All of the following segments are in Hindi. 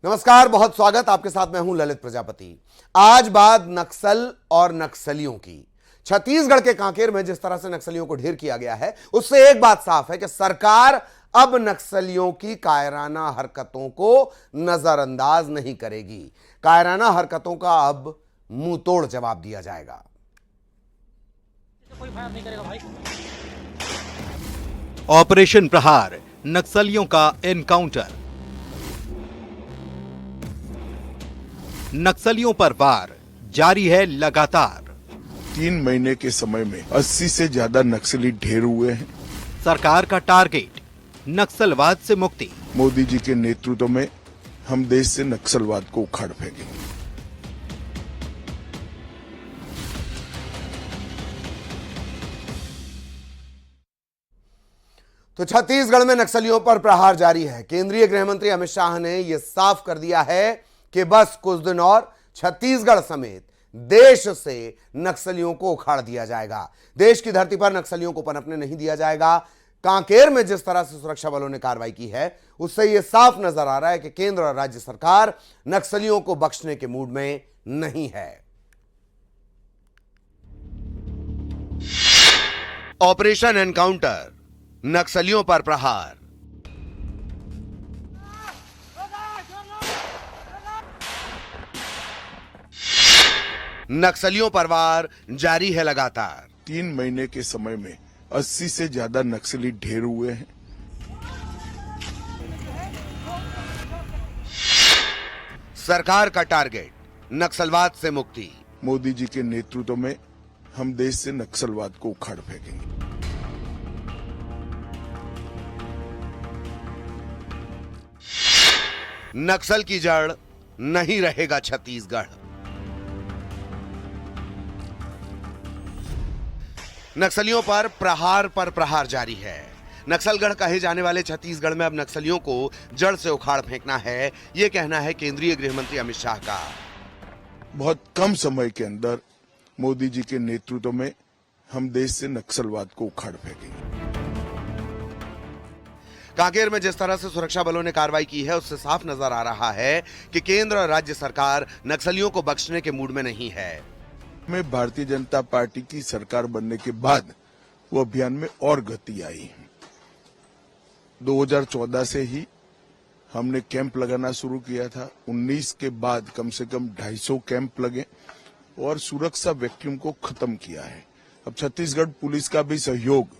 नमस्कार, बहुत स्वागत। आपके साथ मैं हूं ललित प्रजापति। आज बात नक्सल और नक्सलियों की। छत्तीसगढ़ के कांकेर में जिस तरह से नक्सलियों को ढेर किया गया है, उससे एक बात साफ है कि सरकार अब नक्सलियों की कायराना हरकतों को नजरअंदाज नहीं करेगी। कायराना हरकतों का अब मुंह तोड़ जवाब दिया जाएगा। कोई फायर नहीं करेगा भाई। ऑपरेशन प्रहार, नक्सलियों का एनकाउंटर। नक्सलियों पर वार जारी है लगातार। 3 महीने के समय में 80 से ज्यादा नक्सली ढेर हुए हैं। सरकार का टारगेट नक्सलवाद से मुक्ति। मोदी जी के नेतृत्व में हम देश से नक्सलवाद को उखाड़ फेंकेंगे। तो छत्तीसगढ़ में नक्सलियों पर प्रहार जारी है। केंद्रीय गृह मंत्री अमित शाह ने यह साफ कर दिया है कि बस कुछ दिन और छत्तीसगढ़ समेत देश से नक्सलियों को उखाड़ दिया जाएगा। देश की धरती पर नक्सलियों को पनपने नहीं दिया जाएगा। कांकेर में जिस तरह से सुरक्षा बलों ने कार्रवाई की है, उससे यह साफ नजर आ रहा है कि केंद्र और राज्य सरकार नक्सलियों को बख्शने के मूड में नहीं है। ऑपरेशन एनकाउंटर, नक्सलियों पर प्रहार। नक्सलियों पर वार जारी है लगातार। 3 महीने के समय में 80 से ज्यादा नक्सली ढेर हुए हैं। सरकार का टारगेट नक्सलवाद से मुक्ति। मोदी जी के नेतृत्व में हम देश से नक्सलवाद को उखाड़ फेंकेंगे। नक्सल की जड़ नहीं रहेगा छत्तीसगढ़। नक्सलियों पर प्रहार जारी है। नक्सलगढ़ कहे जाने वाले छत्तीसगढ़ में अब नक्सलियों को जड़ से उखाड़ फेंकना है, यह कहना है केंद्रीय गृह मंत्री अमित शाह का। बहुत कम समय के अंदर मोदी जी के नेतृत्व में हम देश से नक्सलवाद को उखाड़ फेंकेंगे। कांकेर में जिस तरह से सुरक्षा बलों ने कार्रवाई की है, उससे साफ नजर आ रहा है कि केंद्र और राज्य सरकार नक्सलियों को बख्शने के मूड में नहीं है। में भारतीय जनता पार्टी की सरकार बनने के बाद वो अभियान में और गति आई। 2014 से ही हमने कैंप लगाना शुरू किया था। 19 के बाद कम से कम 250 कैंप लगे और सुरक्षा वैक्यूम को खत्म किया है। अब छत्तीसगढ़ पुलिस का भी सहयोग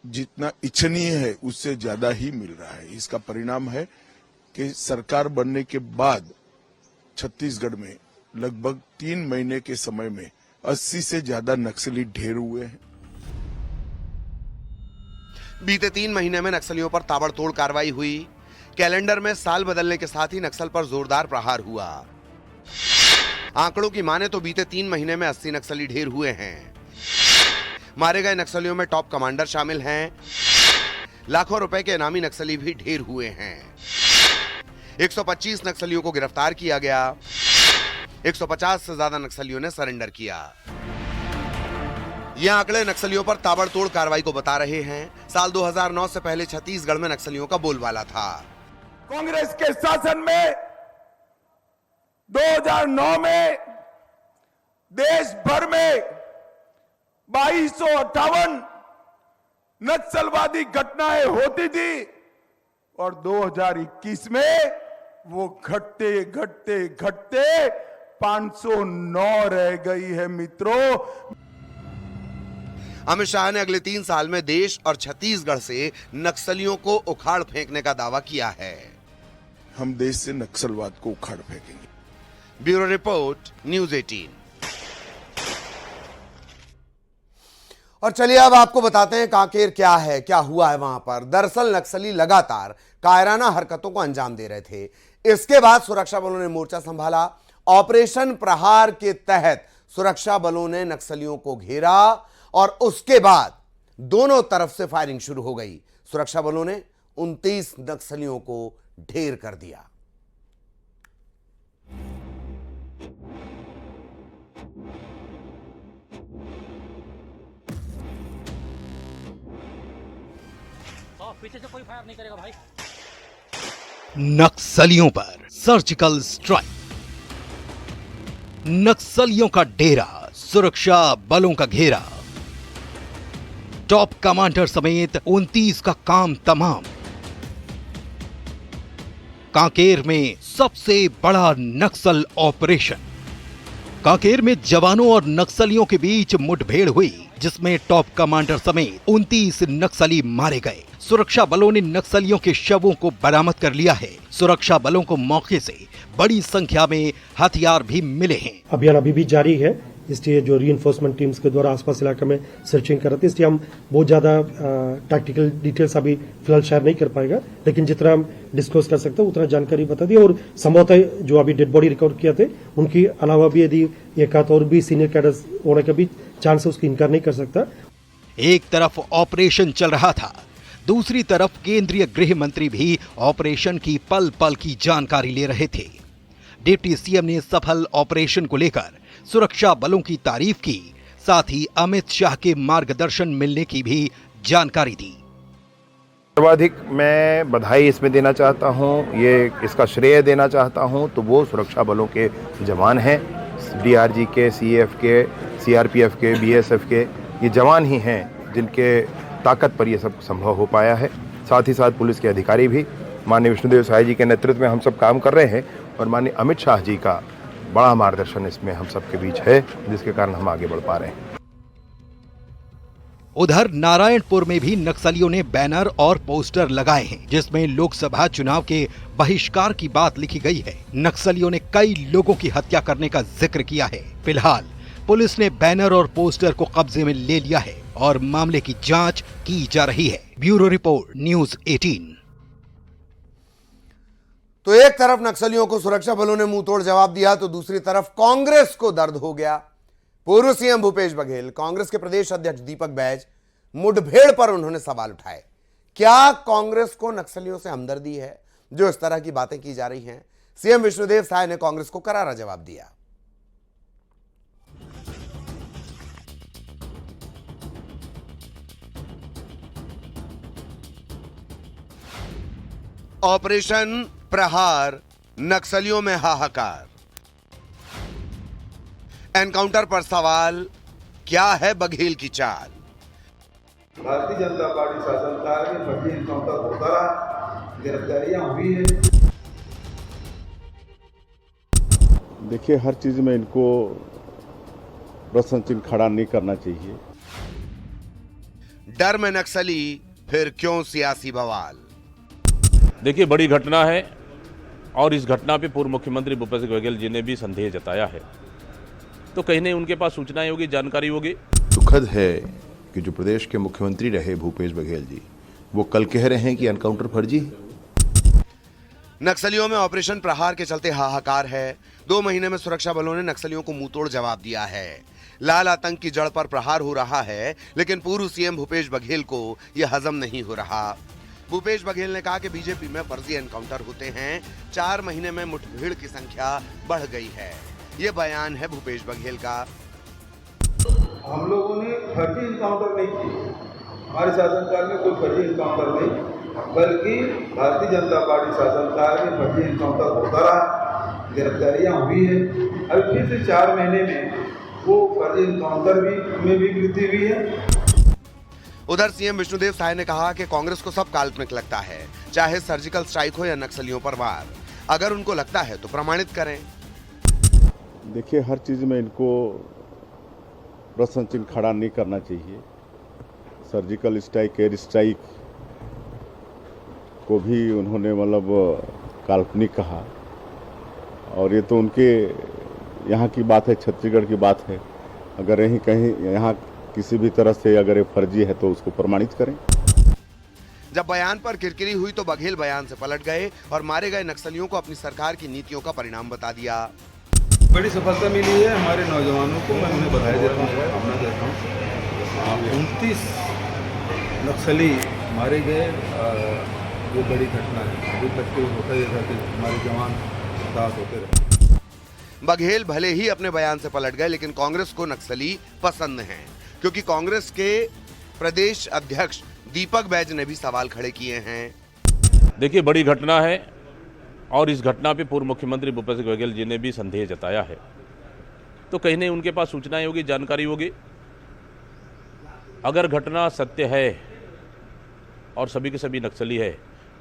जितना इच्छनीय है उससे ज्यादा ही मिल रहा है। इसका परिणाम है कि सरकार बनने के बाद छत्तीसगढ़ में लगभग 3 महीने के समय में 80 से ज्यादा नक्सली ढेर हुए हैं। बीते 3 महीने में नक्सलियों पर ताबड़तोड़ कार्रवाई हुई। कैलेंडर में साल बदलने के साथ ही नक्सल पर जोरदार प्रहार हुआ। आंकड़ों की माने तो बीते 3 महीने में 80 नक्सली ढेर हुए हैं। मारे गए नक्सलियों में टॉप कमांडर शामिल हैं। लाखों रुपए के इनामी नक्सली भी ढेर हुए हैं। 125 नक्सलियों को गिरफ्तार किया गया। 150 से ज्यादा नक्सलियों ने सरेंडर किया। ये आंकड़े नक्सलियों पर ताबड़तोड़ कार्रवाई को बता रहे हैं। साल 2009 से पहले छत्तीसगढ़ में नक्सलियों का बोलबाला था। कांग्रेस के शासन में 2009 में देश भर में 2258 नक्सलवादी घटनाएं होती थी और 2021 में वो घटते घटते घटते 509 रह गई है। मित्रों, अमित शाह ने अगले 3 साल में देश और छत्तीसगढ़ से नक्सलियों को उखाड़ फेंकने का दावा किया है। हम देश से नक्सलवाद को उखाड़ फेंकेंगे। Bureau report, news 18। और चलिए अब आपको बताते हैं कांकेर क्या है, क्या हुआ है वहां पर। दरअसल नक्सली लगातार कायराना हरकतों को अंजाम दे रहे थे। इसके बाद सुरक्षा बलों ने मोर्चा संभाला। ऑपरेशन प्रहार के तहत सुरक्षा बलों ने नक्सलियों को घेरा और उसके बाद दोनों तरफ से फायरिंग शुरू हो गई। सुरक्षा बलों ने 29 नक्सलियों को ढेर कर दिया। पीछे से कोई फायर नहीं करेगा भाई। नक्सलियों पर सर्जिकल स्ट्राइक। नक्सलियों का डेरा, सुरक्षा बलों का घेरा, टॉप कमांडर समेत 29 का काम तमाम। कांकेर में सबसे बड़ा नक्सल ऑपरेशन। कांकेर में जवानों और नक्सलियों के बीच मुठभेड़ हुई, जिसमें टॉप कमांडर समेत 29 नक्सली मारे गए। सुरक्षा बलों ने नक्सलियों के शवों को बरामद कर लिया है। सुरक्षा बलों को मौके से बड़ी संख्या में हथियार भी मिले हैं। अभियान अभी भी जारी है, इसलिए जो रीइंफोर्समेंट टीम्स के द्वारा आसपास इलाके में सर्चिंग कर रहे थे, इसलिए हम बहुत ज्यादा टैक्टिकल डिटेल्स अभी फिलहाल शेयर नहीं कर पाएगा, लेकिन जितना हम डिस्क्लोज कर सकते हैं उतना जानकारी बता दी। और संभवतः जो अभी डेड बॉडी रिकवर किया थे, उनकी अलावा भी यदि एक आध और भी सीनियर कैडर्स होने का भी चांस है, उसकी इनकार नहीं कर सकता। एक तरफ ऑपरेशन चल रहा था, दूसरी तरफ केंद्रीय गृह मंत्री भी ऑपरेशन की पल पल की जानकारी ले रहे थे। डिप्टी सीएम ने सफल ऑपरेशन को लेकर सुरक्षा बलों की तारीफ की, साथ ही अमित शाह के मार्गदर्शन मिलने की भी जानकारी दी। सर्वाधिक मैं बधाई इसमें देना चाहता हूं, ये इसका श्रेय देना चाहता हूं तो वो सुरक्षा बलों के जवान हैं, डीआरजी के, सीएएफ के, सीआरपीएफ के, बीएसएफ के, ये जवान ही हैं जिनके ताकत पर ये सब संभव हो पाया है। साथ ही साथ पुलिस के अधिकारी भी माननीय विष्णुदेव साय जी के नेतृत्व में हम सब काम कर रहे हैं और माननीय अमित शाह जी का बड़ा मार्गदर्शन इसमें हम सबके बीच है, जिसके कारण हम आगे बढ़ पा रहे हैं। उधर नारायणपुर में भी नक्सलियों ने बैनर और पोस्टर लगाए हैं, जिसमें लोकसभा चुनाव के बहिष्कार की बात लिखी गई है। नक्सलियों ने कई लोगों की हत्या करने का जिक्र किया है। फिलहाल पुलिस ने बैनर और पोस्टर को कब्जे में ले लिया है और मामले की जांच की जा रही है। Bureau report, news 18। तो एक तरफ नक्सलियों को सुरक्षा बलों ने मुंहतोड़ जवाब दिया, तो दूसरी तरफ कांग्रेस को दर्द हो गया। पूर्व सीएम भूपेश बघेल, कांग्रेस के प्रदेश अध्यक्ष दीपक बैज, मुठभेड़ पर उन्होंने सवाल उठाए। क्या कांग्रेस को नक्सलियों से हमदर्दी है, जो इस तरह की बातें की जा रही हैं? सीएम विष्णुदेव साय ने कांग्रेस को करारा जवाब दिया। ऑपरेशन प्रहार, नक्सलियों में हाहाकार। एनकाउंटर पर सवाल, क्या है बघेल की चाल? भारतीय जनता पार्टी शासनकाल में फर्जी एनकाउंटर होता रहा, गिरफ्तारियां हुई है। देखिए, हर चीज में इनको प्रश्न चिन्ह खड़ा नहीं करना चाहिए। डर में नक्सली, फिर क्यों सियासी बवाल? देखिए, बड़ी घटना है और इस घटना पे पूर्व मुख्यमंत्री भूपेश बघेल जी ने भी संदेह जताया है, तो कहीं नहीं उनके पास सूचनाएं होगी, जानकारी होगी। दुखद है कि जो प्रदेश के मुख्यमंत्री रहे भूपेश बघेल जी, वो कल कह रहे हैं कि एनकाउंटर फर्जी है। नक्सलियों में ऑपरेशन प्रहार के चलते हाहाकार है। 2 महीने में सुरक्षा बलों ने नक्सलियों को मुंहतोड़ जवाब दिया है। लाल आतंक की जड़ पर प्रहार हो रहा है, लेकिन पूर्व सीएम भूपेश बघेल को यह हजम नहीं हो रहा। भूपेश बघेल ने कहा कि बीजेपी में फर्जी एनकाउंटर होते हैं, 4 महीने में मुठभेड़ की संख्या बढ़ गई है। ये बयान है भूपेश बघेल का। हम लोगों ने फर्जी एनकाउंटर नहीं किए, हमारे शासनकाल में कोई फर्जी एनकाउंटर नहीं, बल्कि भारतीय जनता पार्टी शासनकाल में फर्जी एनकाउंटर होता रहा, गिरफ्तारियां हुई है। अभी फिर से 4 महीने में वो फर्जी एनकाउंटर में भी वृद्धि हुई है। उधर सीएम विष्णुदेव साय ने कहा कि कांग्रेस को सब काल्पनिक लगता है, चाहे सर्जिकल स्ट्राइक हो या नक्सलियों पर वार। अगर उनको लगता है तो प्रमाणित करें। देखिए, हर चीज में इनको प्रश्न चिन्ह खड़ा नहीं करना चाहिए। सर्जिकल स्ट्राइक, एयर स्ट्राइक को भी उन्होंने मतलब काल्पनिक कहा, और ये तो उनके यहाँ की बात है, छत्तीसगढ़ की बात है। अगर यहीं कहीं यहाँ किसी भी तरह से अगर ये फर्जी है तो उसको प्रमाणित करें। जब बयान पर किरकिरी हुई तो बघेल बयान से पलट गए और मारे गए नक्सलियों को अपनी सरकार की नीतियों का परिणाम बता दिया। बड़ी सफलता मिली है हमारे नौजवानों को, मैं उन्हें बधाई देता हूँ, भावना देता हूँ। 29 नक्सली मारे गए, ये बड़ी घटना है। अभी तक तो होता ही था कि हमारे जवान शहीद होते रहे। बघेल भले ही अपने बयान से पलट गए, लेकिन कांग्रेस को नक्सली पसंद हैं, क्योंकि कांग्रेस के प्रदेश अध्यक्ष दीपक बैज ने भी सवाल खड़े किए हैं। देखिए, बड़ी घटना है और इस घटना पे पूर्व मुख्यमंत्री भूपेश बघेल जी ने भी संदेह जताया है। तो कहीं नहीं उनके पास सूचनाएं होगी, जानकारी होगी। अगर घटना सत्य है और सभी के सभी नक्सली है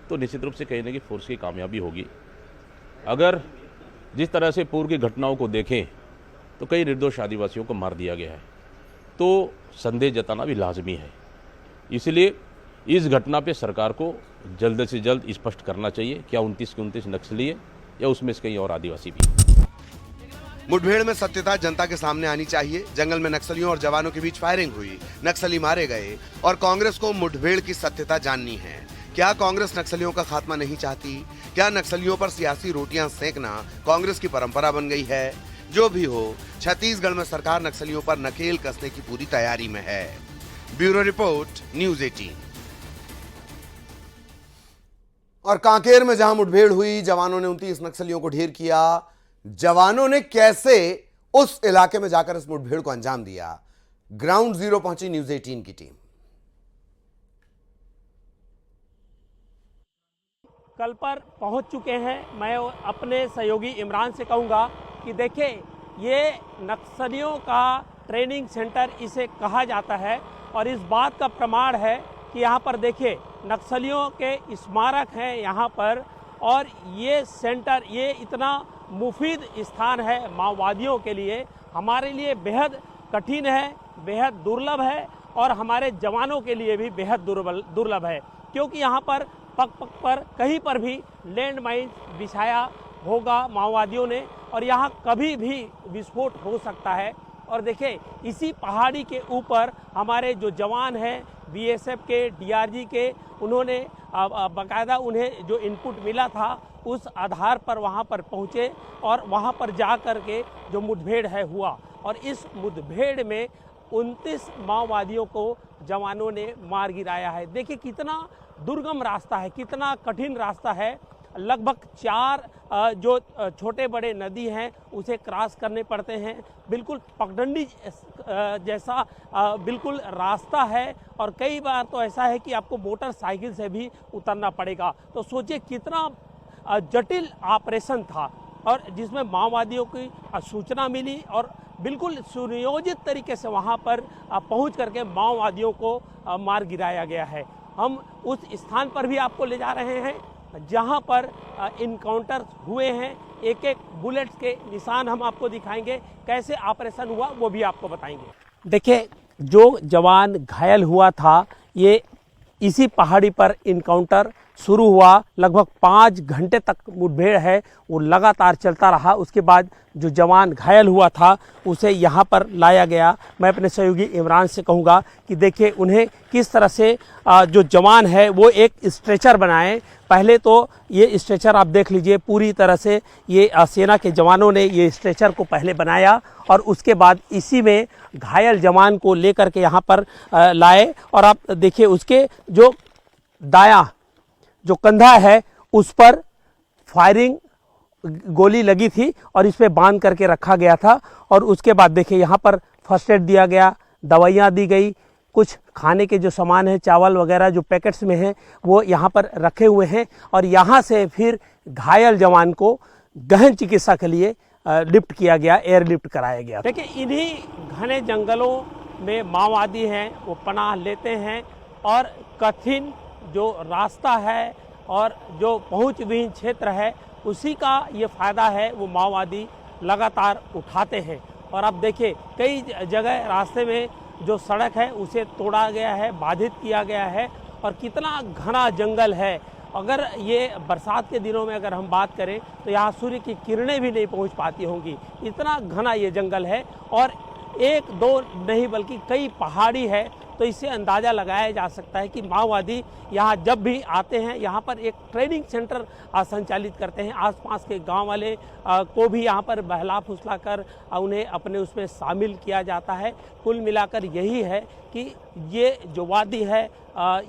तो निश्चित रूप से कहीं ना कहीं फोर्स की कामयाबी होगी। अगर जिस तरह से पूर्व की घटनाओं को देखें तो कई निर्दोष आदिवासियों को मार दिया गया है, तो संदेह जताना भी लाजमी है। इसलिए इस घटना पे सरकार को जल्द से जल्द स्पष्ट करना चाहिए क्या 29 के 29 नक्सली है या उसमें से कई और आदिवासी भी। मुठभेड़ में सत्यता जनता के सामने आनी चाहिए। जंगल में नक्सलियों और जवानों के बीच फायरिंग हुई, नक्सली मारे गए और कांग्रेस को मुठभेड़ की सत्यता जाननी है। क्या कांग्रेस नक्सलियों का खात्मा नहीं चाहती? क्या नक्सलियों पर सियासी रोटियां सेकना कांग्रेस की परंपरा बन गई है? जो भी हो, छत्तीसगढ़ में सरकार नक्सलियों पर नकेल कसने की पूरी तैयारी में है। Bureau report, news 18। और कांकेर में जहां मुठभेड़ हुई, जवानों ने 29 नक्सलियों को ढेर किया। जवानों ने कैसे उस इलाके में जाकर इस मुठभेड़ को अंजाम दिया, ग्राउंड जीरो पहुंची न्यूज़ 18 की टीम। कल पर पहुंच चुके हैं। मैं अपने सहयोगी इमरान से कहूंगा कि देखिए, ये नक्सलियों का ट्रेनिंग सेंटर इसे कहा जाता है और इस बात का प्रमाण है कि यहाँ पर देखिए नक्सलियों के स्मारक हैं यहाँ पर, और ये सेंटर ये इतना मुफीद स्थान है माओवादियों के लिए, हमारे लिए बेहद कठिन है, बेहद दुर्लभ है और हमारे जवानों के लिए भी बेहद दुर्लभ है, क्योंकि यहाँ पर पग पग पर कहीं पर भी लैंड माइन बिछाया होगा माओवादियों ने और यहाँ कभी भी विस्फोट हो सकता है। और देखिए, इसी पहाड़ी के ऊपर हमारे जो जवान हैं बीएसएफ के, डीआरजी के, उन्होंने बाकायदा उन्हें जो इनपुट मिला था उस आधार पर वहाँ पर पहुँचे और वहाँ पर जा कर के जो मुठभेड़ है हुआ, और इस मुठभेड़ में 29 माओवादियों को जवानों ने मार गिराया है। देखिए कितना दुर्गम रास्ता है, कितना कठिन रास्ता है। लगभग 4 जो छोटे बड़े नदी हैं उसे क्रॉस करने पड़ते हैं। बिल्कुल पगडंडी जैसा बिल्कुल रास्ता है और कई बार तो ऐसा है कि आपको मोटरसाइकिल से भी उतरना पड़ेगा। तो सोचिए कितना जटिल ऑपरेशन था, और जिसमें माओवादियों की सूचना मिली और बिल्कुल सुनियोजित तरीके से वहां पर पहुंच करके माओवादियों को मार गिराया गया है। हम उस स्थान पर भी आपको ले जा रहे हैं जहां पर इनकाउंटर हुए हैं। एक एक बुलेट्स के निशान हम आपको दिखाएंगे, कैसे ऑपरेशन हुआ वो भी आपको बताएंगे। देखिए, जो जवान घायल हुआ था, ये इसी पहाड़ी पर इनकाउंटर शुरू हुआ। लगभग 5 घंटे तक मुठभेड़ है वो लगातार चलता रहा। उसके बाद जो जवान घायल हुआ था उसे यहाँ पर लाया गया। मैं अपने सहयोगी इमरान से कहूँगा कि देखिए उन्हें किस तरह से जो जवान है वो एक स्ट्रेचर बनाए। पहले तो ये स्ट्रेचर आप देख लीजिए, पूरी तरह से ये सेना के जवानों ने ये स्ट्रेचर को पहले बनाया और उसके बाद इसी में घायल जवान को लेकर के यहाँ पर लाए। और आप देखिए उसके जो दायां जो कंधा है उस पर फायरिंग गोली लगी थी और इस पे बांध करके रखा गया था। और उसके बाद देखिए यहाँ पर फर्स्ट एड दिया गया, दवाइयाँ दी गई, कुछ खाने के जो सामान है चावल वगैरह जो पैकेट्स में हैं वो यहाँ पर रखे हुए हैं। और यहाँ से फिर घायल जवान को गहन चिकित्सा के लिए लिफ्ट किया गया, एयर लिफ्ट कराया गया। देखिए, इन्हीं घने जंगलों में माओवादी हैं वो पनाह लेते हैं और कठिन जो रास्ता है और जो पहुंच विहीन क्षेत्र है उसी का ये फायदा है वो माओवादी लगातार उठाते हैं। और अब देखिए कई जगह रास्ते में जो सड़क है उसे तोड़ा गया है, बाधित किया गया है और कितना घना जंगल है। अगर ये बरसात के दिनों में अगर हम बात करें तो यहाँ सूर्य की किरणें भी नहीं पहुँच पाती होंगी, इतना घना ये जंगल है। और 1-2 नहीं बल्कि कई पहाड़ी है, तो इससे अंदाज़ा लगाया जा सकता है कि माओवादी यहाँ जब भी आते हैं यहाँ पर एक ट्रेनिंग सेंटर संचालित करते हैं। आसपास के गांव वाले को भी यहाँ पर बहला फुसला कर उन्हें अपने उसमें शामिल किया जाता है। कुल मिलाकर यही है कि ये जो वादी है,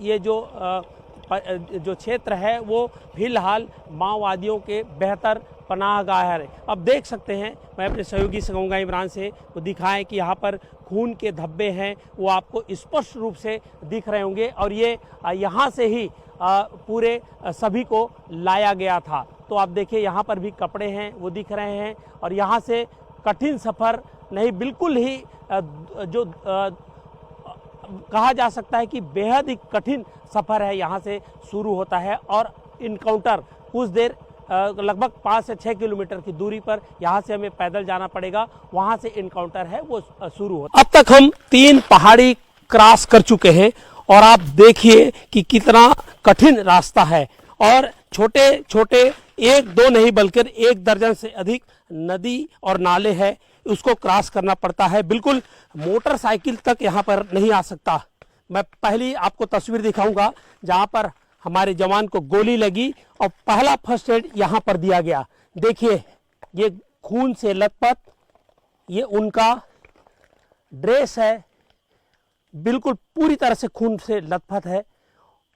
ये जो क्षेत्र है वो फिलहाल माओवादियों के बेहतर पनाहगाह है। अब देख सकते हैं, मैं अपने सहयोगी से कहूँगा इमरान से वो दिखाएं कि यहाँ पर खून के धब्बे हैं वो आपको स्पष्ट रूप से दिख रहे होंगे। और ये यहाँ से ही पूरे सभी को लाया गया था। तो आप देखिए यहाँ पर भी कपड़े हैं वो दिख रहे हैं, और यहाँ से कठिन सफ़र नहीं, बिल्कुल ही कहा जा सकता है कि बेहद ही कठिन सफ़र है यहाँ से शुरू होता है, और इनकाउंटर कुछ देर लगभग 5 से 6 किलोमीटर की दूरी पर यहाँ से हमें पैदल जाना पड़ेगा, वहाँ से इनकाउंटर है वो शुरू होता है। अब तक हम 3 पहाड़ी क्रॉस कर चुके हैं, और आप देखिए कि कितना कठिन रास्ता है, और छोटे छोटे 1-2 नहीं बल्कि 1 दर्जन से अधिक नदी और नाले हैं, उसको क्रॉस करना पड़ता है। बिल्कुल मोटरसाइकिल तक यहाँ पर नहीं आ सकता। मैं पहली आपको तस्वीर दिखाऊंगा जहाँ पर हमारे जवान को गोली लगी और पहला फर्स्ट एड यहाँ पर दिया गया। देखिए ये खून से लथपथ, ये उनका ड्रेस है, बिल्कुल पूरी तरह से खून से लथपथ है,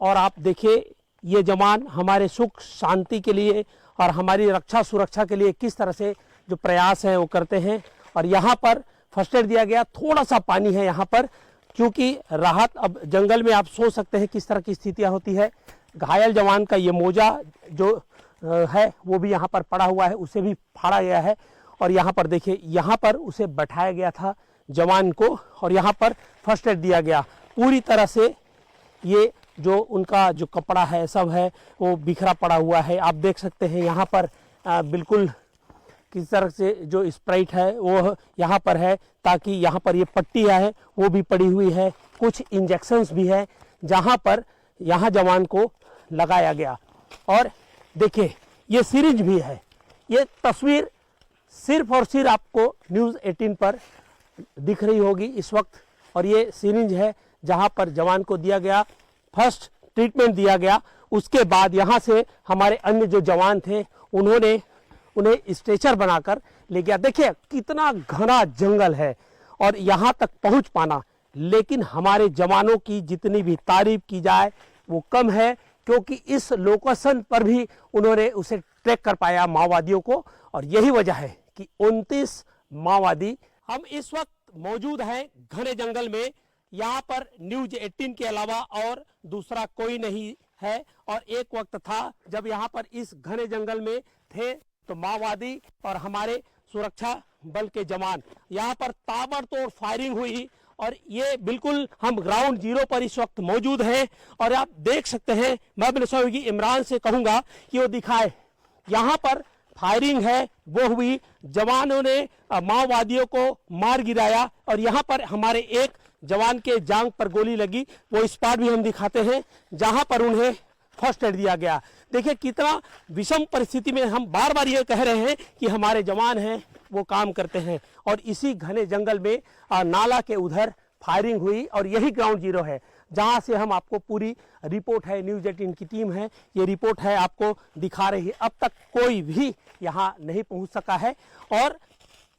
और आप देखिए ये जवान हमारे सुख शांति के लिए और हमारी रक्षा सुरक्षा के लिए किस तरह से जो प्रयास हैं वो करते हैं। और यहाँ पर फर्स्ट एड दिया गया, थोड़ा सा पानी है यहाँ पर, क्योंकि राहत अब जंगल में आप सोच सकते हैं किस तरह की स्थितियाँ होती है। घायल जवान का ये मोजा जो है वो भी यहाँ पर पड़ा हुआ है, उसे भी फाड़ा गया है, और यहाँ पर देखिए यहाँ पर उसे बैठाया गया था जवान को, और यहाँ पर फर्स्ट एड दिया गया। पूरी तरह से ये जो उनका जो कपड़ा है सब है वो बिखरा पड़ा हुआ है। आप देख सकते हैं यहाँ पर बिल्कुल किस तरह से जो स्प्राइट है वो यहाँ पर है, ताकि यहाँ पर ये पट्टियाँ है वो भी पड़ी हुई है, कुछ इंजेक्शंस भी है जहाँ पर यहाँ जवान को लगाया गया। और देखिए ये सिरिंज भी है। ये तस्वीर सिर्फ और सिर्फ आपको न्यूज़ 18 पर दिख रही होगी इस वक्त, और ये सिरिंज है जहाँ पर जवान को दिया गया फर्स्ट ट्रीटमेंट दिया गया। उसके बाद यहाँ से हमारे अन्य जो जवान थे उन्हें स्ट्रेचर बनाकर ले गया। देखिए कितना घना जंगल है और यहाँ तक पहुँच पाना, लेकिन हमारे जवानों की जितनी भी तारीफ की जाए वो कम है, क्योंकि इस लोकेशन पर भी उन्होंने उसे ट्रैक कर पाया माओवादियों को, और यही वजह है कि 29 माओवादी। हम इस वक्त मौजूद हैं घने जंगल में। यहाँ पर न्यूज़ 18 के अलावा और दूसरा कोई नहीं है, और एक वक्त था जब यहाँ पर इस घने जंगल में थे तो माओवादी और हमारे सुरक्षा बल के जवान यहाँ पर ताबड़तोड़ फायरिंग हुई, और ये बिल्कुल हम ग्राउंड जीरो पर इस वक्त मौजूद हैं, और आप देख सकते हैं। मैं अपने सहयोगी इमरान से कहूँगा कि वो दिखाए, यहाँ पर फायरिंग है वो हुई, जवानों ने माओवादियों को मार गिराया, और यहाँ पर हमारे एक जवान के जांग पर गोली लगी, वो स्पॉट भी हम दिखाते हैं जहां पर उन्हें फर्स्ट एड दिया गया। देखिए कितना विषम परिस्थिति में हम बार बार ये कह रहे हैं कि हमारे जवान हैं वो काम करते हैं, और इसी घने जंगल में नाला के उधर फायरिंग हुई, और यही ग्राउंड जीरो है जहां से हम आपको पूरी रिपोर्ट है, न्यूज़ 18 की टीम है, ये रिपोर्ट है आपको दिखा रही है। अब तक कोई भी यहाँ नहीं पहुँच सका है, और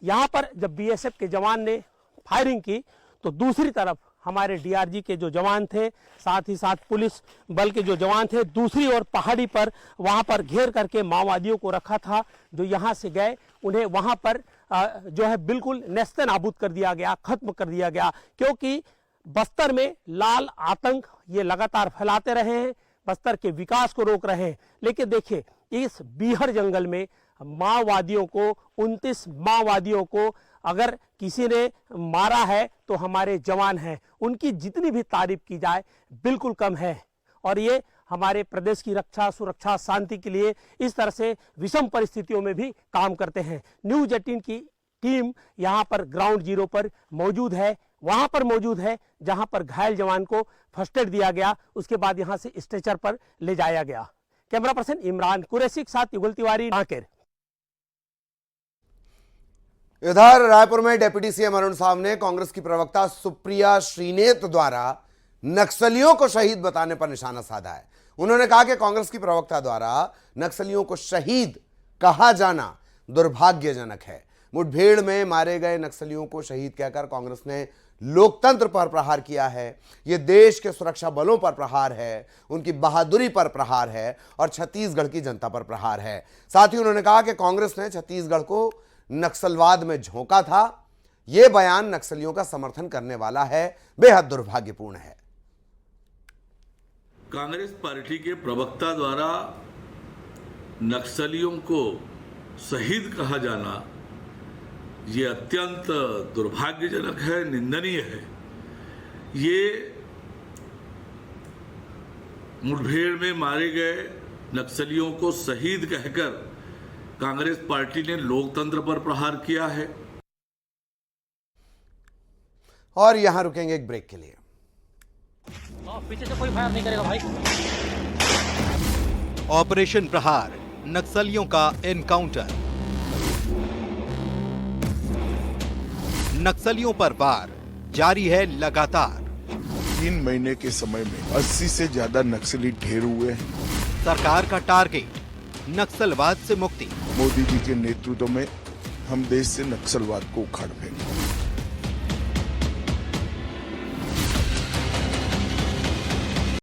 यहाँ पर जब BSF के जवान ने फायरिंग की तो दूसरी तरफ हमारे DRG के जो जवान थे, साथ ही साथ पुलिस बल के जो जवान थे, दूसरी ओर पहाड़ी पर वहां पर घेर करके माओवादियों को रखा था। जो यहां से गए उन्हें वहां पर जो है बिल्कुल नेस्ते नाबूद कर दिया गया, खत्म कर दिया गया, क्योंकि बस्तर में लाल आतंक ये लगातार फैलाते रहे हैं, बस्तर के विकास को रोक रहे हैं। लेकिन देखिए इस बीहड़ जंगल में माओवादियों को 29 माओवादियों को अगर किसी ने मारा है तो हमारे जवान हैं, उनकी जितनी भी तारीफ की जाए बिल्कुल कम है, और ये हमारे प्रदेश की रक्षा सुरक्षा शांति के लिए इस तरह से विषम परिस्थितियों में भी काम करते हैं। न्यूज़ 18 की टीम यहाँ पर ग्राउंड जीरो पर मौजूद है, वहां पर मौजूद है जहां पर घायल जवान को फर्स्ट एड दिया गया, उसके बाद यहां से स्ट्रेचर पर ले जाया गया। कैमरा पर्सन इमरान कुरैशी के साथ युगल तिवारी, कांकेर। इधर रायपुर में डिप्टी सीएम अरुण साव ने कांग्रेस की प्रवक्ता सुप्रिया श्रीनेत द्वारा नक्सलियों को शहीद बताने पर निशाना साधा है। उन्होंने कहा कि कांग्रेस की प्रवक्ता द्वारा नक्सलियों को शहीद कहा जाना दुर्भाग्यजनक है। मुठभेड़ में मारे गए नक्सलियों को शहीद कहकर कांग्रेस ने लोकतंत्र पर प्रहार किया है। यह देश के सुरक्षा बलों पर प्रहार है, उनकी बहादुरी पर प्रहार है और छत्तीसगढ़ की जनता पर प्रहार है। साथ ही उन्होंने कहा कि कांग्रेस ने छत्तीसगढ़ को नक्सलवाद में झोंका था। यह बयान नक्सलियों का समर्थन करने वाला है, बेहद दुर्भाग्यपूर्ण है। कांग्रेस पार्टी के प्रवक्ता द्वारा नक्सलियों को शहीद कहा जाना ये अत्यंत दुर्भाग्यजनक है, निंदनीय है। ये मुठभेड़ में मारे गए नक्सलियों को शहीद कहकर कांग्रेस पार्टी ने लोकतंत्र पर प्रहार किया है। और यहां रुकेंगे एक ब्रेक के लिए। पीछे से कोई फायर नहीं करेगा भाई। ऑपरेशन प्रहार, नक्सलियों का एनकाउंटर। नक्सलियों पर वार जारी है लगातार। 3 महीने के समय में 80 से ज्यादा नक्सली ढेर हुए हैं। सरकार का टारगेट नक्सलवाद से मुक्ति। मोदी जी के नेतृत्व में हम देश से नक्सलवाद को उखाड़ फेंकेंगे।